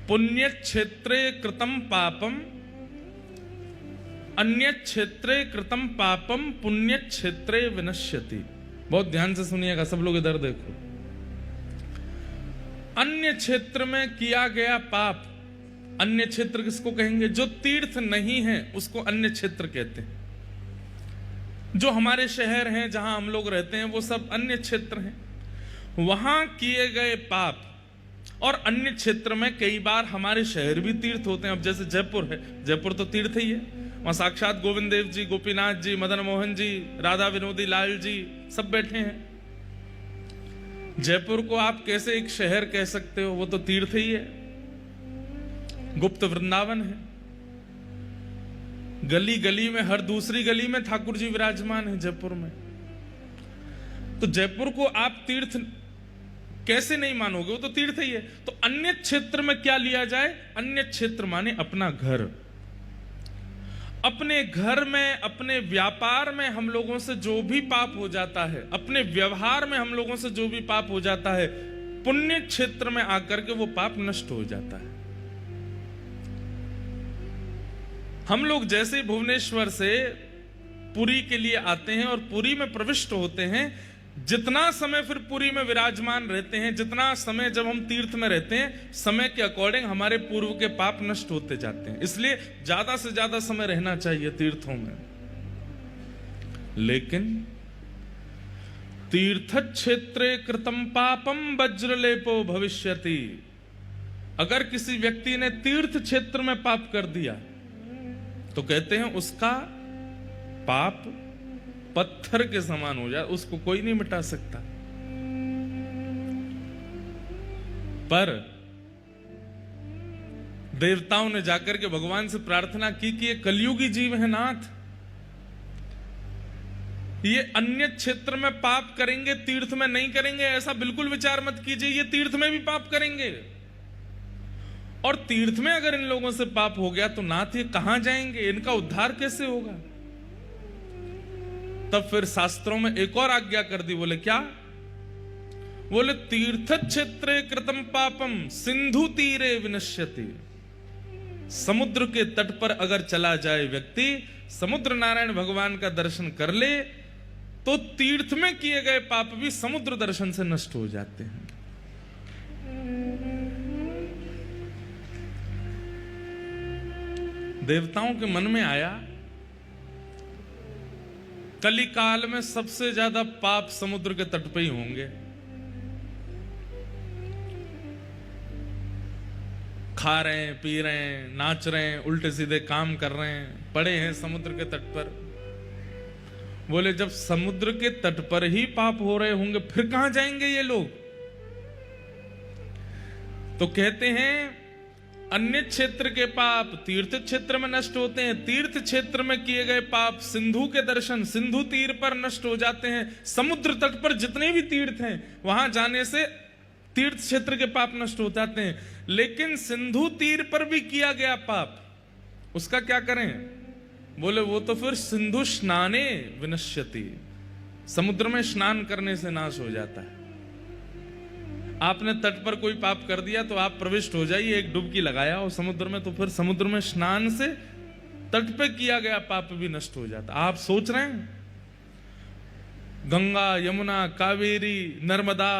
पुण्य क्षेत्रे कृतम पापम, अन्य क्षेत्रे कृतम पापम पुण्य क्षेत्रे विनश्यति। बहुत ध्यान से सुनिएगा सब लोग, इधर देखो। अन्य क्षेत्र में किया गया पाप, अन्य क्षेत्र किसको कहेंगे? जो तीर्थ नहीं है उसको अन्य क्षेत्र कहते हैं। जो हमारे शहर हैं जहां हम लोग रहते हैं वो सब अन्य क्षेत्र हैं। वहां किए गए पाप, और अन्य क्षेत्र में कई बार हमारे शहर भी तीर्थ होते हैं। अब जैसे जयपुर है, जयपुर तो तीर्थ ही है, वहां साक्षात गोविंद देव जी, गोपीनाथ जी, मदन मोहन जी, राधा विनोदी लाल जी सब बैठे हैं। जयपुर को आप कैसे एक शहर कह सकते हो? वो तो तीर्थ ही है, गुप्त वृंदावन है। गली गली में, हर दूसरी गली में ठाकुर जी विराजमान है जयपुर में। तो जयपुर को आप तीर्थ कैसे नहीं मानोगे? वो तो तीर्थ ही है। तो अन्य क्षेत्र में क्या लिया जाए? अन्य क्षेत्र माने अपना घर। अपने घर में, अपने व्यापार में हम लोगों से जो भी पाप हो जाता है, अपने व्यवहार में हम लोगों से जो भी पाप हो जाता है, पुण्य क्षेत्र में आकर के वो पाप नष्ट हो जाता है। हम लोग जैसे भुवनेश्वर से पुरी के लिए आते हैं और पुरी में प्रविष्ट होते हैं, जितना समय फिर पुरी में विराजमान रहते हैं, जितना समय जब हम तीर्थ में रहते हैं, समय के अकॉर्डिंग हमारे पूर्व के पाप नष्ट होते जाते हैं। इसलिए ज्यादा से ज्यादा समय रहना चाहिए तीर्थों में। लेकिन तीर्थ क्षेत्रे कृतम पापम वज्रलेपो भविष्यति। अगर किसी व्यक्ति ने तीर्थ क्षेत्र में पाप कर दिया तो कहते हैं उसका पाप पत्थर के समान हो जाए, उसको कोई नहीं मिटा सकता। पर देवताओं ने जाकर के भगवान से प्रार्थना की कि ये कलयुगी जीव है नाथ, ये अन्य क्षेत्र में पाप करेंगे, तीर्थ में नहीं करेंगे, ऐसा बिल्कुल विचार मत कीजिए। ये तीर्थ में भी पाप करेंगे, और तीर्थ में अगर इन लोगों से पाप हो गया तो नाथ ये कहां जाएंगे? इनका उद्धार कैसे होगा? तब फिर शास्त्रों में एक और आज्ञा कर दी। बोले क्या? बोले तीर्थ क्षेत्रे कृतम पापम सिंधु तीरे विनश्यति। समुद्र के तट पर अगर चला जाए व्यक्ति, समुद्र नारायण भगवान का दर्शन कर ले, तो तीर्थ में किए गए पाप भी समुद्र दर्शन से नष्ट हो जाते हैं। देवताओं के मन में आया, कलिकाल में सबसे ज्यादा पाप समुद्र के तट पे ही होंगे। खा रहे हैं, पी रहे हैं, नाच रहे हैं, उल्टे सीधे काम कर रहे हैं, पड़े हैं समुद्र के तट पर। बोले जब समुद्र के तट पर ही पाप हो रहे होंगे फिर कहां जाएंगे ये लोग? तो कहते हैं अन्य क्षेत्र के पाप तीर्थ क्षेत्र में नष्ट होते हैं, तीर्थ क्षेत्र में किए गए पाप सिंधु के दर्शन, सिंधु तीर पर नष्ट हो जाते हैं। समुद्र तट पर जितने भी तीर्थ हैं वहां जाने से तीर्थ क्षेत्र के पाप नष्ट हो जाते हैं। लेकिन सिंधु तीर पर भी किया गया पाप, उसका क्या करें? बोले वो तो फिर सिंधु स्नाने विनश्यति, समुद्र में स्नान करने से नाश हो जाता है। आपने तट पर कोई पाप कर दिया तो आप प्रविष्ट हो जाइए, एक डुबकी लगाया और समुद्र में, तो फिर समुद्र में स्नान से तट पे किया गया पाप भी नष्ट हो जाता। आप सोच रहे हैं गंगा, यमुना, कावेरी, नर्मदा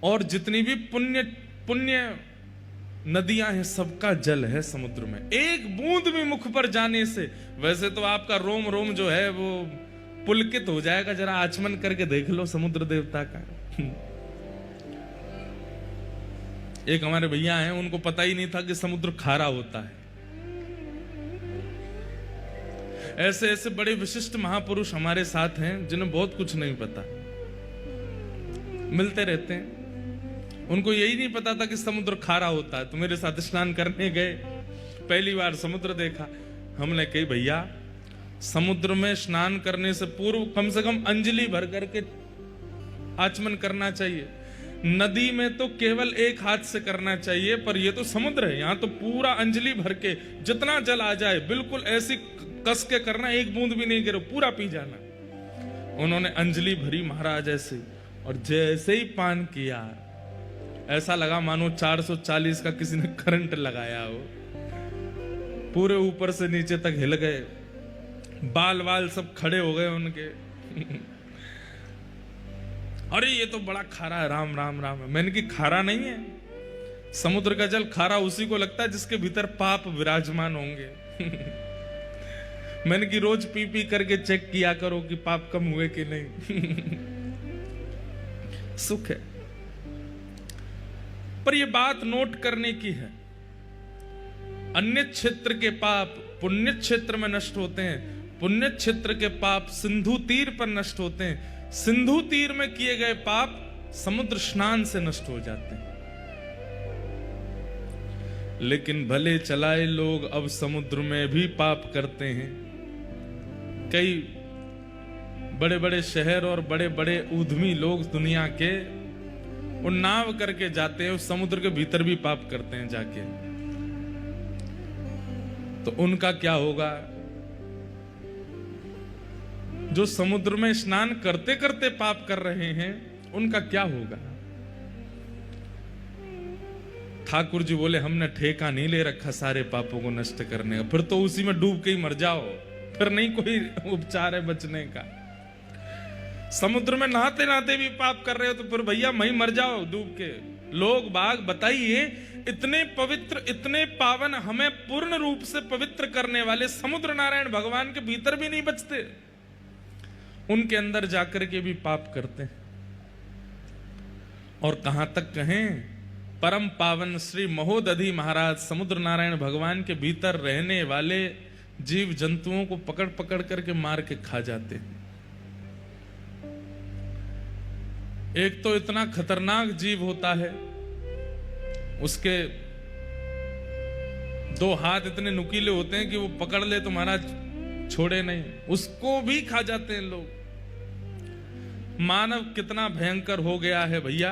और जितनी भी पुण्य नदियां हैं, सबका जल है समुद्र में। एक बूंद भी मुख पर जाने से, वैसे तो आपका रोम रोम जो है वो पुलकित हो जाएगा। जरा आचमन करके देख लो समुद्र देवता का। एक हमारे भैया हैं, उनको पता ही नहीं था कि समुद्र खारा होता है। ऐसे ऐसे बड़े विशिष्ट महापुरुष हमारे साथ हैं जिन्हें बहुत कुछ नहीं पता, मिलते रहते हैं। उनको यही नहीं पता था कि समुद्र खारा होता है। तो मेरे साथ स्नान करने गए, पहली बार समुद्र देखा। हमने कही भैया समुद्र में स्नान करने से पूर्व कम से कम अंजलि भर करके आचमन करना चाहिए। नदी में तो केवल एक हाथ से करना चाहिए, पर ये तो समुद्र है, यहां तो पूरा अंजलि भर के जितना जल आ जाए बिल्कुल ऐसी कस के करना, एक बूंद भी नहीं गिरो, पूरा पी जाना। उन्होंने अंजलि भरी महाराज ऐसे, और जैसे ही पान किया ऐसा लगा मानो 440 का किसी ने करंट लगाया हो। पूरे ऊपर से नीचे तक हिल गए, बाल वाल सब खड़े हो गए उनके। अरे ये तो बड़ा खारा है, राम राम राम। मैंने कि खारा नहीं है, समुद्र का जल खारा उसी को लगता है जिसके भीतर पाप विराजमान होंगे। मैंने कि रोज पी पी करके चेक किया करो कि पाप कम हुए कि नहीं। सुख है। पर यह बात नोट करने की है, अन्य क्षेत्र के पाप पुण्य क्षेत्र में नष्ट होते हैं, पुण्य क्षेत्र के पाप सिंधु तीर पर नष्ट होते हैं, सिंधु तीर में किए गए पाप समुद्र स्नान से नष्ट हो जाते हैं। लेकिन भले चलाए लोग अब समुद्र में भी पाप करते हैं। कई बड़े बड़े शहर और बड़े बड़े उद्यमी लोग दुनिया के वो नाव करके जाते हैं, उस समुद्र के भीतर भी पाप करते हैं जाके। तो उनका क्या होगा? जो समुद्र में स्नान करते करते पाप कर रहे हैं उनका क्या होगा? ठाकुर जी बोले हमने ठेका नहीं ले रखा सारे पापों को नष्ट करने का, फिर तो उसी में डूब के ही मर जाओ, फिर नहीं कोई उपचार है बचने का। समुद्र में नहाते नहाते भी पाप कर रहे हो तो फिर भैया वहीं मर जाओ डूब के। लोग बाग बताइए, इतने पवित्र इतने पावन हमें पूर्ण रूप से पवित्र करने वाले समुद्र नारायण भगवान के भीतर भी नहीं बचते, उनके अंदर जाकर के भी पाप करते हैं। और कहां तक कहें, परम पावन श्री महोदधि महाराज समुद्र नारायण भगवान के भीतर रहने वाले जीव जंतुओं को पकड़ पकड़ करके मार के खा जाते हैं। एक तो इतना खतरनाक जीव होता है, उसके 2 हाथ इतने नुकीले होते हैं कि वो पकड़ ले तो महाराज छोड़े नहीं, उसको भी खा जाते हैं लोग। मानव कितना भयंकर हो गया है भैया।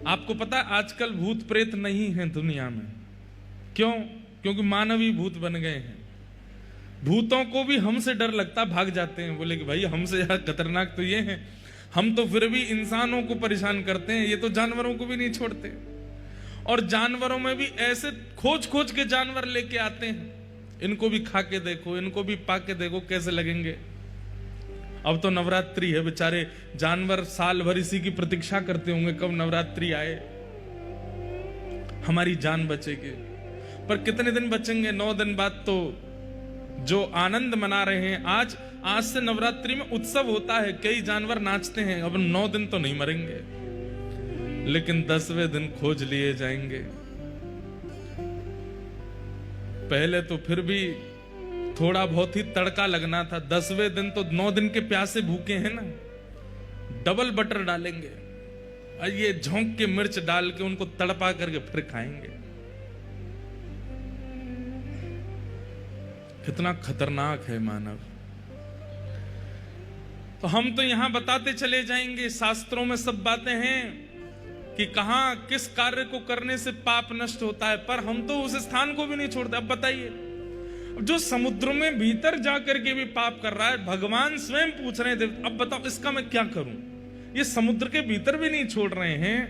आपको पता है आजकल भूत प्रेत नहीं है दुनिया में। क्यों? क्योंकि मानव ही भूत बन गए हैं। भूतों को भी हमसे डर लगता, भाग जाते हैं, बोले कि भाई हमसे ज्यादा खतरनाक तो ये हैं, हम तो फिर भी इंसानों को परेशान करते हैं, ये तो जानवरों को भी नहीं छोड़ते। और जानवरों में भी ऐसे खोज खोज के जानवर लेके आते हैं, इनको भी खा के देखो, इनको भी पा के देखो कैसे लगेंगे। अब तो नवरात्रि है, बेचारे जानवर साल भर इसी की प्रतीक्षा करते होंगे कब नवरात्रि आए, हमारी जान बचेगी। पर कितने दिन बचेंगे? 9 दिन बाद तो जो आनंद मना रहे हैं, आज से नवरात्रि में उत्सव होता है, कई जानवर नाचते हैं, अब 9 दिन तो नहीं मरेंगे, लेकिन 10वें दिन खोज लिए जाएंगे। पहले तो फिर भी थोड़ा बहुत ही तड़का लगना था, 10वें दिन तो 9 दिन के प्यासे भूखे हैं ना, डबल बटर डालेंगे और ये झोंक के मिर्च डाल के उनको तड़पा करके फिर खाएंगे। कितना खतरनाक है मानव। तो हम तो यहां बताते चले जाएंगे, शास्त्रों में सब बातें हैं कि कहां किस कार्य को करने से पाप नष्ट होता है, पर हम तो उस स्थान को भी नहीं छोड़ते। अब बताइए, जो समुद्र में भीतर जाकर के भी पाप कर रहा है, भगवान स्वयं पूछ रहे थे अब बताओ इसका मैं क्या करूं, ये समुद्र के भीतर भी नहीं छोड़ रहे हैं,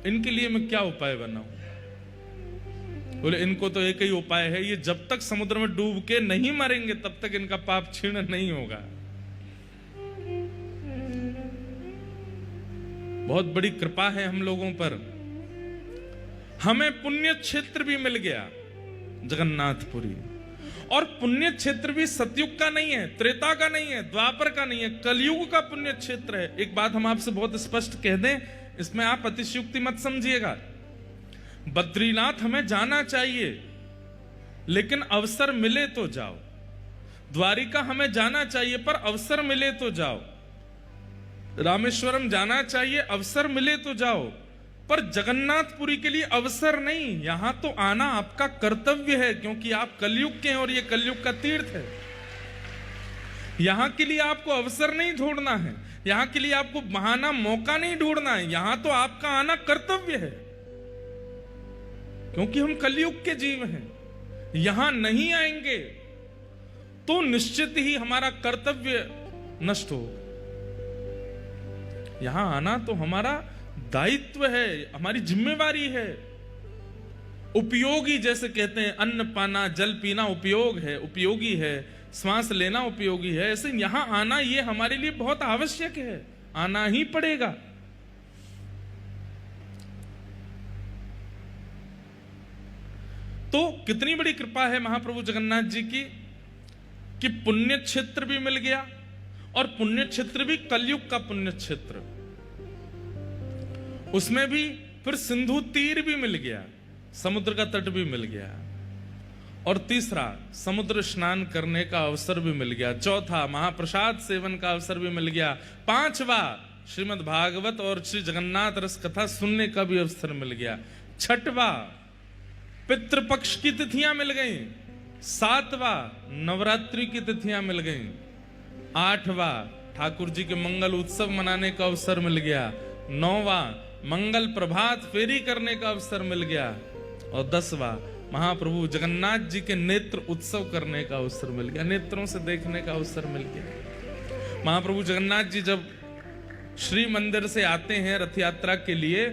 इनके लिए मैं क्या उपाय बनाऊं? बोले इनको तो एक ही उपाय है, ये जब तक समुद्र में डूब के नहीं मरेंगे तब तक इनका पाप क्षीण नहीं होगा। बहुत बड़ी कृपा है हम लोगों पर, हमें पुण्य क्षेत्र भी मिल गया जगन्नाथपुरी। और पुण्य क्षेत्र भी सतयुग का नहीं है, त्रेता का नहीं है, द्वापर का नहीं है, कलयुग का पुण्य क्षेत्र है। एक बात हम आपसे बहुत स्पष्ट कह दें, इसमें आप अतिशयोक्ति मत समझिएगा। बद्रीनाथ हमें जाना चाहिए, लेकिन अवसर मिले तो जाओ। द्वारिका हमें जाना चाहिए, पर अवसर मिले तो जाओ। रामेश्वरम जाना चाहिए, अवसर मिले तो जाओ, पर जगन्नाथपुरी के लिए अवसर नहीं। यहां तो आना आपका कर्तव्य है, क्योंकि आप कलयुग के हैं और ये कलयुग का तीर्थ है। यहां के लिए आपको अवसर नहीं ढूंढना है, यहां के लिए आपको बहाना मौका नहीं ढूंढना है, यहां तो आपका आना कर्तव्य है, क्योंकि हम कलयुग के जीव हैं। यहां नहीं आएंगे तो निश्चित ही हमारा कर्तव्य नष्ट होगा। यहां आना तो हमारा दायित्व है, हमारी जिम्मेवारी है। उपयोगी, जैसे कहते हैं अन्न पाना जल पीना उपयोग है, उपयोगी है, श्वास लेना उपयोगी है, ऐसे यहां आना ये हमारे लिए बहुत आवश्यक है, आना ही पड़ेगा। तो कितनी बड़ी कृपा है महाप्रभु जगन्नाथ जी की कि पुण्य क्षेत्र भी मिल गया, और पुण्य क्षेत्र भी कलयुग का पुण्य क्षेत्र, उसमें भी फिर सिंधु तीर भी मिल गया, समुद्र का तट भी मिल गया, और तीसरा समुद्र स्नान करने का अवसर भी मिल गया, चौथा महाप्रसाद सेवन का अवसर भी मिल गया, पांचवा श्रीमद् भागवत और श्री जगन्नाथ रस कथा सुनने का भी अवसर मिल गया, छठवा पितृपक्ष की तिथियां मिल गई, सातवां नवरात्रि की तिथियां मिल गई, आठवां ठाकुर जी के मंगल उत्सव मनाने का अवसर मिल गया, नौवां मंगल प्रभात फेरी करने का अवसर मिल गया, और 10वां महाप्रभु जगन्नाथ जी के नेत्र उत्सव करने का अवसर मिल गया, नेत्रों से देखने का अवसर मिल गया। महाप्रभु जगन्नाथ जी जब श्री मंदिर से आते हैं रथ यात्रा के लिए,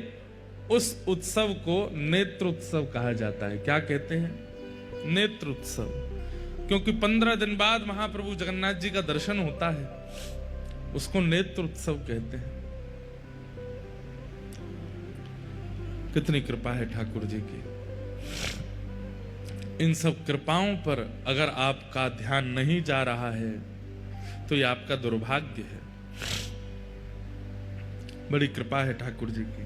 उस उत्सव को नेत्र उत्सव कहा जाता है। क्या कहते हैं? नेत्र उत्सव, क्योंकि 15 दिन बाद महाप्रभु जगन्नाथ जी का दर्शन होता है, उसको नेत्र उत्सव कहते हैं। कितनी कृपा है ठाकुर जी की। इन सब कृपाओं पर अगर आपका ध्यान नहीं जा रहा है तो यह आपका दुर्भाग्य है। बड़ी कृपा है ठाकुर जी की।